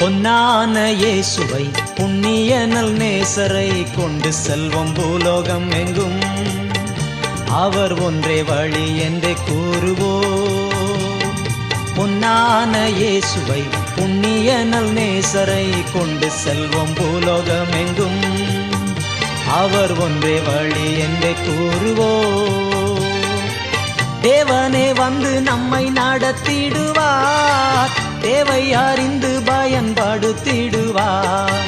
பொன்னான இயேசுவை புண்ணிய நல் நேசரை கொண்டு செல்வம் பூலோகம் எங்கும். அவர் ஒன்றே வழி என்றே கூறுவோம். பொன்னான இயேசுவை புண்ணிய நல் நேசரை கொண்டு செல்வம் பூலோகம் எங்கும். அவர் ஒன்றே வழி என்றே கூறுவோம். தேவனே வந்து நம்மை நடத்திடுவார், தேவை அறிந்து பயன்படுத்திடுவார்.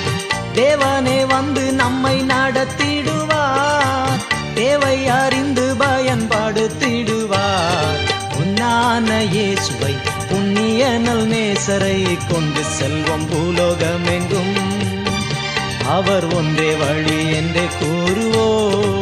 தேவனே வந்து நம்மை நடத்திடுவார், தேவை அறிந்து பயன்படுத்திடுவார். பொன்னான இயேசுவை புண்ணிய நல் நேசரை கொண்டு செல்வம் பூலோகம் எங்கும். அவர் ஒன்றே வழி என்றே கூறுவோம்.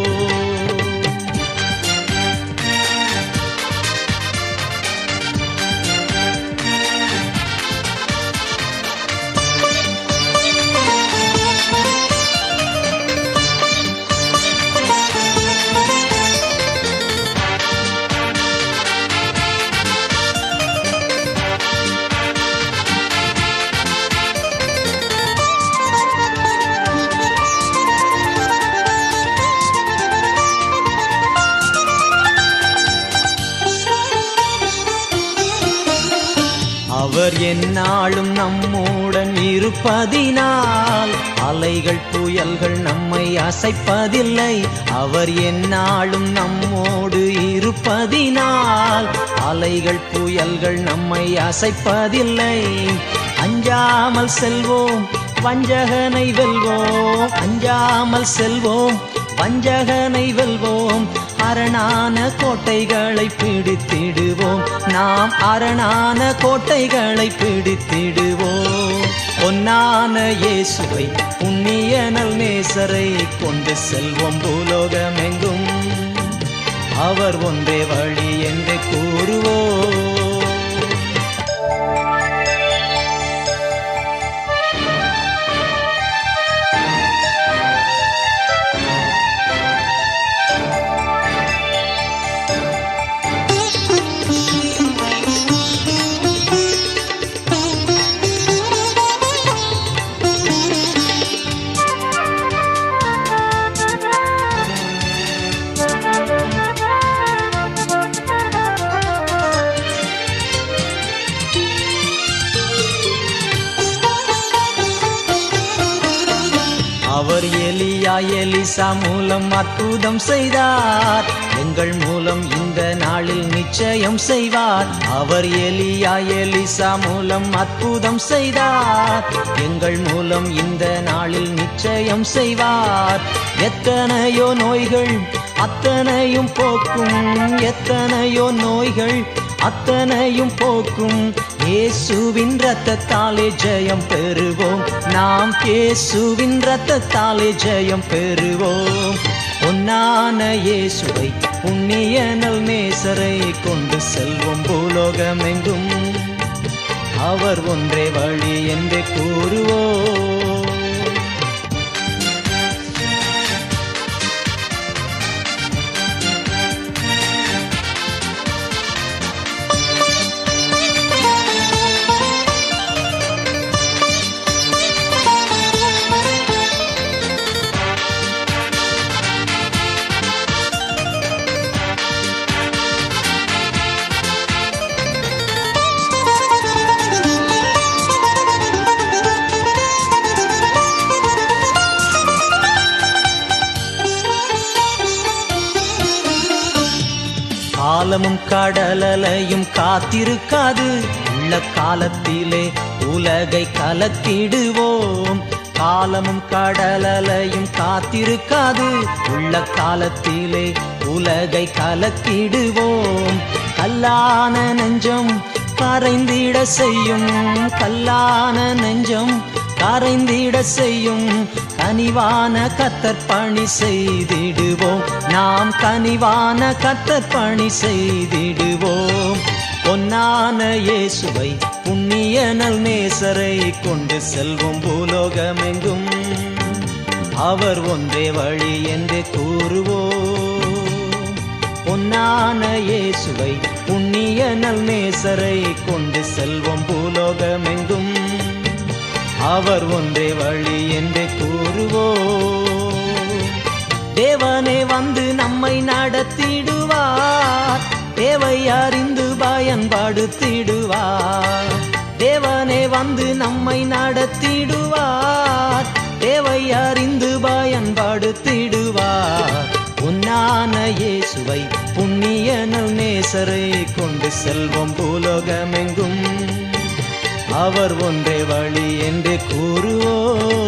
அவர் எந்நாளும் நம்முடன் இருப்பதினால் அலைகள் புயல்கள் நம்மை அசைப்பதில்லை. அவர் எந்நாளும் நம்மோடு இருப்பதினால் அலைகள் புயல்கள் நம்மை அசைப்பதில்லை. அஞ்சாமல் செல்வோம், வஞ்சகனை வெல்வோம். அஞ்சாமல் செல்வோம், வஞ்சகனை வெல்வோம். அரணான கோட்டைகளை பிடித்திடுவோம், நாம் அரணான கோட்டைகளை பிடித்திடுவோம். பொன்னான இயேசுவை புண்ணிய நல் நேசரை கொண்டு செல்வோம் பூலோகம் எங்கும். அவர் ஒன்றே வழி என்று கூறுவோம். அவர் எலியா எலிசா மூலம் அற்புதம் செய்தார், எங்கள் மூலம் இந்த நாளில் நிச்சயம் செய்வார். அவர் எலியா எலிசா மூலம் அற்புதம் செய்தார், எங்கள் மூலம் இந்த நாளில் நிச்சயம் செய்வார். எத்தனையோ நோய்கள் அத்தனையும் போக்கும், எத்தனையோ நோய்கள் அத்தனையும் போக்கும். இயேசுவின் இரத்தத்தாலே ஜெயம் பெறுவோம், நாம் இயேசுவின் இரத்தத்தாலே ஜெயம் பெறுவோம். பொன்னான இயேசுவை புண்ணிய நல் நேசரை கொண்டு செல்வோம் பூலோகம் எங்கும். அவர் ஒன்றே வழி என்றே கூறுவோம். காலமும் கடலையும் காத்திருக்காது, உள்ள காலத்திலே உலகை கலக்கிடுவோம். காலமும் கடலையும் காத்திருக்காது, உள்ள காலத்திலே உலகை கலக்கிடுவோம். கல்லான நெஞ்சம் கரைந்திட செய்யும், கல்லான நெஞ்சம் கரைந்திட செய்யும். கனிவான கர்த்தர் பணி செய்திடுவோம், நாம் கனிவான கர்த்தர் பணி செய்திடுவோம். பொன்னான இயேசுவை புண்ணிய நல் நேசரை கொண்டு செல்வோம் பூலோகம் எங்கும். அவர் ஒன்றே வழி என்று கூறுவோம். பொன்னான இயேசுவை புண்ணிய நல் நேசரை கொண்டு செல்வோம் பூலோகம் எங்கும். அவர் ஒன்றே வழி என்று கூறுவோம். தேவனே வந்து நம்மை நடத்திடுவார், தேவை அறிந்து பயன்படுத்திடுவார். தேவனே வந்து நம்மை நடத்திடுவார், தேவை அறிந்து பயன்படுத்திடுவார். பொன்னான இயேசுவை புண்ணியனும் நேசரை கொண்டு செல்வம் பூலோகமெங்கும் அவர் ஒன்றே வழி என்று கூறுவோம்.